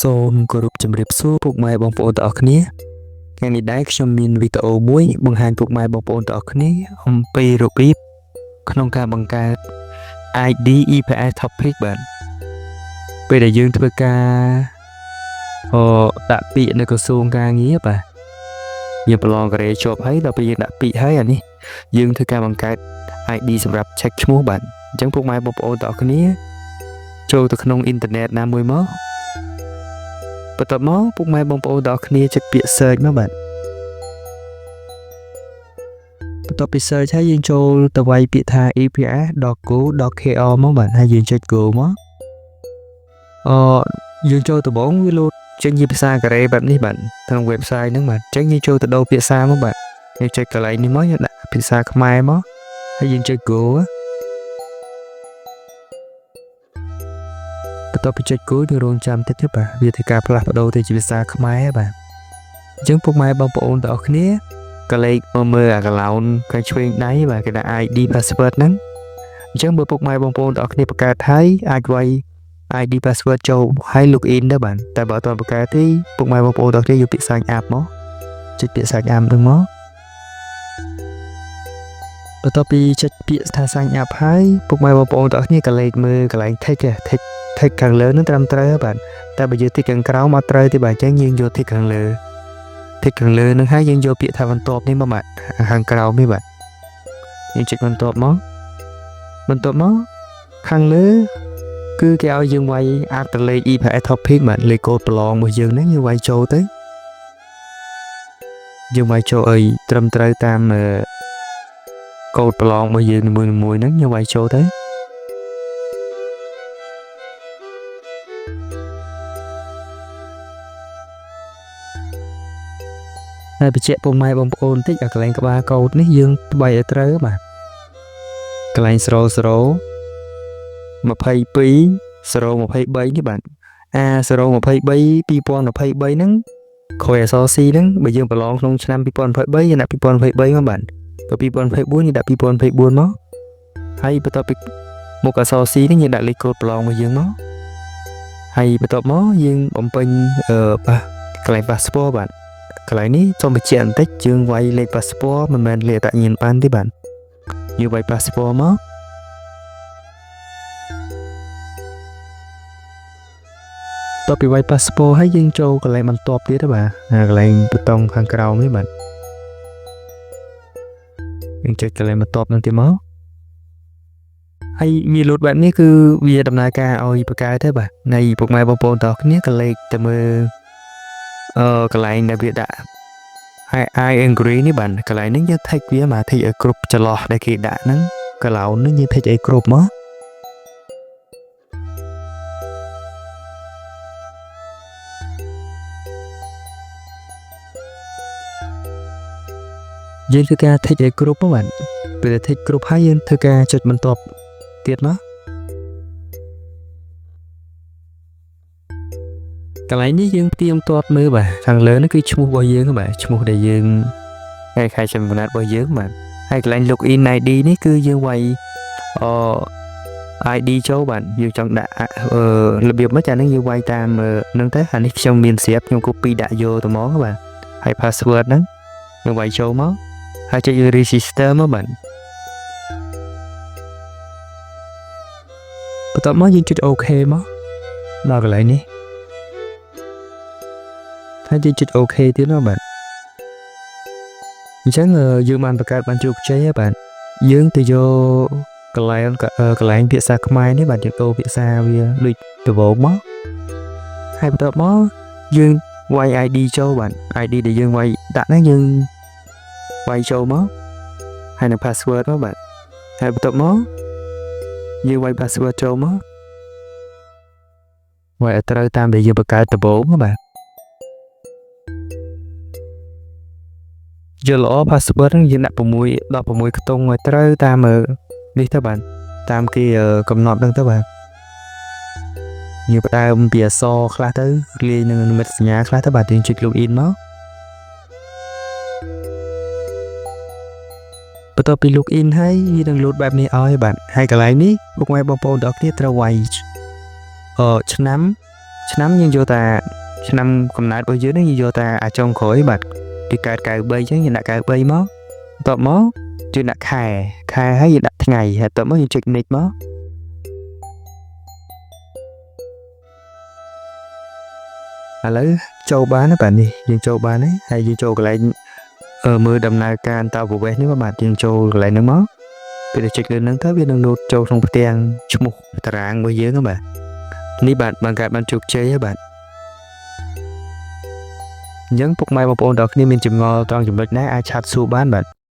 សូមគោរពជំរាបសួរពុកម៉ែបងប្អូនទាំងអស់គ្នាថ្ងៃនេះដែរខ្ញុំមានវីដេអូមួយបង្ហាញពុកម៉ែបងប្អូនទាំងអស់គ្នាអំពីរបៀបក្នុងការបង្កើត ID EPS topic បាទពេលដែលយើងធ្វើការដាក់ពាក្យនៅក្រសួងការងារបាទយើងប្រឡងការជាប់ហើយដល់ពេលយើងដាក់ពាក្យហើយអានេះយើងធ្វើការបង្កើត ID សម្រាប់ check ឈ្មោះបាទអញ្ចឹងពុកម៉ែបងប្អូនទាំងអស់គ្នាចូលទៅក្នុងអ៊ីនធឺណិតណាមួយមកបន្ទាប់មកពុកម៉ែបងប្អូនទាំងអស់គ្នាចុចពាក្យ search មកបាទបន្ទាប់ពី search ហើយយើងចូលទៅវាយពាក្យថា eps.go.kr មកបាទហើយយើងចុច go មកយើងចូលដំបងវាលោតចេញជាភាសាកូរ៉េបែបនេះបាទក្នុង website ហ្នឹងបាទអញ្ចឹងយើងចូលទៅដូរពាក្យសារមកបាទយើងចុចកន្លែងនេះមកយើងដាក់ភាសាខ្មែរមកហើយយើងចុច go បន្ទាប់ពីចុច go យើងរងចាំតិចទៀតបាទវាធ្វើការផ្លាស់ប្ដូរទៅជាភាសាខ្មែរបាទអញ្ចឹងពុកម៉ែបងប្អូនទាំងអស់គ្នាក៏លេខមើលអាកន្លោនខាងឆ្វេងដៃបាទគេដាក់ ID password ហ្នឹងអញ្ចឹងបើពុកម៉ែបងប្អូនទាំងអស់គ្នាបង្កើតហើយអាចវាយ ID password ចូលហើយ login ដែរបាទតែបើអត់ទាន់បង្កើតទេពុកម៉ែបងប្អូនទាំងអស់គ្នាយកពាក្យ sign up មកចុចពាក្យ sign up ហ្នឹងមកបន្ទាប់ពីចុចពាក្យថា sign up ហើយពុកម៉ែបងប្អូនទាំងអស់គ្នាក៏លេខមើលកន្លែង tick ខាងលើនឹងត្រឹមត្រូវបាទតែបើយើង tick ខាងក្រោមអត់ត្រូវទេបាទអញ្ចឹងយើងយក tick ខាងលើនឹងហើយយើងយកពាក្យថាបន្ទាប់នេះមកបាទខាងក្រោមនេះបាទយើងចុចបន្ទាប់មកខាងលើគឺគេឲ្យយើងវាយអាតលេខ EPS topic បាទលេខកូដប្រឡងរបស់យើងហ្នឹងយើងវាយចូលទៅយើងវាយចូលឲ្យត្រឹមត្រូវតាមកូដប្រឡងរបស់យើងនីមួយៗហ្នឹងយើងវាយចូលទៅហើយបញ្ជាក់ពុកម៉ែបងប្អូនតិចអាកន្លែងក្បាលកូដនេះយើងត្បិតឲ្យត្រូវបាទកន្លែង00 22 023នេះបាទ A023 2023ហ្នឹងក្រោយអក្សរ C ហ្នឹងបើយើងប្រឡងក្នុងឆ្នាំ2023យើងដាក់2023មកបាទទៅ2024យើងដាក់2024មកហើយបន្ទាប់ពីមុខអក្សរ C ហ្នឹងយើងដាក់លេខកូដប្រឡងរបស់យើងមកហើយបន្ទាប់មកយើងបំពេញកន្លែង passport បាទកន្លែងនេះសូមបញ្ជាក់បន្តិចយើងវាយលេខ passport មិនមែនលេខអត្តសញ្ញាណប័ណ្ណទេបាទយើងវាយ passport មកតទៅពីវាយ passport ហើយយើងចូលកន្លែងបន្ទាប់ទៀតបាទកន្លែងប៊ូតុងខាងក្រោមនេះបាទយើងចុចកន្លែងបន្ទាប់ហ្នឹងទៀតមកហើយវាលូតបែបនេះគឺវាដំណើរការឲ្យបង្កើតទៅបាទនៃពុកម៉ែបងប្អូនទាំងអស់គ្នាក៏លេខទៅមើលកន្លែងដែលវាដាក់ I agree នេះបាទកន្លែងហ្នឹងយើង take វាមក take ឲ្យគ្រប់ចន្លោះដែលគេដាក់ហ្នឹងកន្លោនហ្នឹងយើង take ឲ្យគ្រប់មកយើងធ្វើការ take ឲ្យគ្រប់មកបាទពេល take គ្រប់ហើយយើងធ្វើការចុចបន្ទាប់ទៀតមកកន្លែងនេះយើងផ្ទៀងផ្ទាត់មើលបាទខាងលើនេះគឺឈ្មោះរបស់យើងបាទឈ្មោះដែលយើងខែចំណាត់របស់យើងបាទហើយកន្លែង login ID នេះគឺយើងវាយID ចូលបាទយើងចង់ដាក់របៀបមកចាហ្នឹងយើងវាយតាមហ្នឹងទៅអានេះខ្ញុំមានស្រាប់ខ្ញុំ copy ដាក់យកទៅមកបាទហើយ password ហ្នឹងយើងវាយចូលមកហើយចុច register មកបាទបន្ទាប់មកយើងចុច OK មកដល់កន្លែងនេះហើយយើងចុច OK ទៀតណាបាទអញ្ចឹងយើងបានបង្កើតបានជោគជ័យហើយបាទយើងទៅយកកន្លែងភាសាខ្មែរនេះបាទយើងដូរភាសាវាដូចដំបូងមកហើយបន្ទាប់មកយើងវាយ ID ចូលបាទ ID ដែលយើងវាយដាក់ហ្នឹងយើងវាយចូលមកហើយនឹង password មកបាទហើយបន្ទាប់មកយើងវាយ password ចូលមកវាយឲ្យត្រូវតាមដែលយើងបង្កើតដំបូងបាទយកល្អ password ហ្នឹងយើងដាក់6 16ខ្ទង់ឲ្យត្រូវតាមនេះទៅបាទតាមគេកំណត់ហ្នឹងទៅបាទយើងផ្ដើមពីអក្សរខ្លះទៅលាយនឹងនិមិត្តសញ្ញាខ្លះទៅបាទយើងចុច login មកបន្ទាប់ពី login ហើយវានឹង load បែបនេះឲ្យបាទហើយកន្លែងនេះពុកម៉ែបងប្អូនទាំងអស់គ្នាត្រូវវាយឆ្នាំ ឆ្នាំយើងយកតាឆ្នាំកំណើតរបស់យើងនេះយើងយកតាអាចុងក្រោយបាទពីកើត93ចឹងយើងដាក់93មកបន្ទាប់មកយើងដាក់ខែហើយយើងដាក់ថ្ងៃហើយបន្ទាប់មកយើងចុច next មកឥឡូវចូលបានណាបាទនេះយើងចូលបានហើយហើយយើងចូលកន្លែងមើលដំណើរការអន្តោប្រវេសន៍នេះបាទយើងចូលកន្លែងហ្នឹងមកពេលចុចលើហ្នឹងទៅវានឹងលោតចូលក្នុងផ្ទាំងឈ្មោះតារាងរបស់យើងហ្នឹងបាទនេះបាទបានកើតបានជោគជ័យហើយបាទអញ្ចឹងពុកម៉ែបងប្អូនទាំងគ្នាមានចម្ងល់ត្រង់ចំណុចណាអាចឆាតសួរបានបាទ